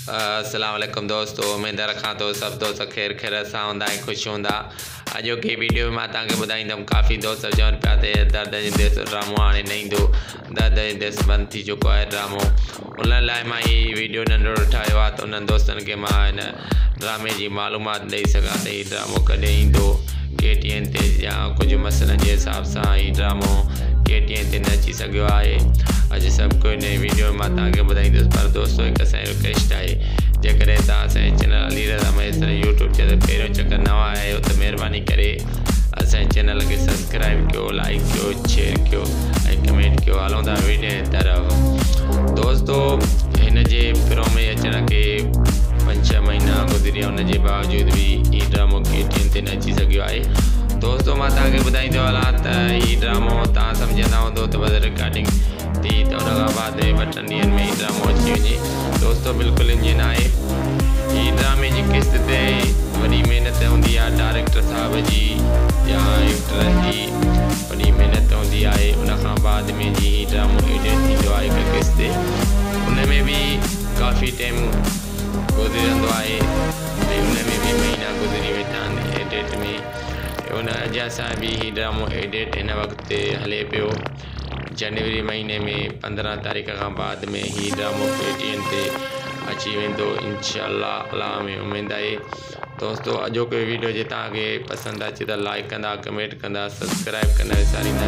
अस्सलाम वालेकुम दोस्तों, उम्मीद रखां तो सब दोस्त खैर खैर सां हूंदा ऐं ख़ुशि हूंदा। अॼु की वीडियो में मां तव्हांखे ॿुधाईंदुमि काफ़ी दोस्त चवनि पिया ते दर्द जी देस ड्रामो हाणे न ईंदो, दर्द जी देस बंदि थी चुको आहे ड्रामो। उन लाइ मां हीअ वीडियो नंढिड़ो ठाहियो आहे त उन्हनि दोस्तनि खे मां हिन ड्रामे जी मालूमात ॾेई सघां त हीअ ड्रामो कॾहिं ईंदो, KTN ते या कुझु मसइलनि जे हिसाब सां हीअ ड्रामो KTN ते न अची सघियो आहे। अॼु सभु कोई नई वीडियो में मां तव्हांखे ॿुधाईंदुसि। पर दोस्तों हिकु असांजी रिक्वेस्ट आहे, जेकॾहिं तव्हां असांजे चैनल अलीरज़ा मैसर यूट्यूब ते पहिरियों चकर नवां आहियो त महिरबानी करे असांजे चैनल खे सब्सक्राइब कयो, लाइक कयो, शेयर कयो ऐं कमेंट कयो। हलूं था वीडियो जी तरफ़। दोस्तों हिन जे फिल्म में अचण खे 5-6 महीना गुज़री विया, हुन जे बावजूद बि हीअ ड्रामो KTN ते न अची सघियो आहे। दोस्तों मां तव्हांखे ॿुधाईंदो हलां त हीअ ड्रामो तव्हां सम्झंदा हूंदो त बस रिकॉर्डिंग थी त उन खां बाद 2-3 ॾींहंनि में हीअ ड्रामो अची वञे। दोस्तों बिल्कुलु ईअं न आहे, हीअ ड्रामे जी किस्त ते वॾी महिनत हूंदी आहे, डायरेक्टर साहब जी या एक्टरनि जी वॾी महिनत हूंदी आहे। उन खां बाद में जी हीअ ड्रामो एडिट थींदो आहे हिकु किस्त ते, उन में बि काफ़ी टाइम गुज़रंदो आहे ऐं उन में बि महीना गुज़री वेंदा आहिनि एडिट में। उन वजह सां बि हीअ ड्रामो एडिट हिन वक़्तु हले पियो। जनवरी महीने में 15 तारीख़ खां बाद में हीअ ड्रामो KTN ते अची वेंदो इंशाअल्लाह, अल्लाह में उमेद आहे। दोस्तों अॼोको वीडियो जे तव्हांखे पसंदि अचे त लाइक कंदा, कमेंट कंदा, सब्सक्राइब कंदा, विसारींदा।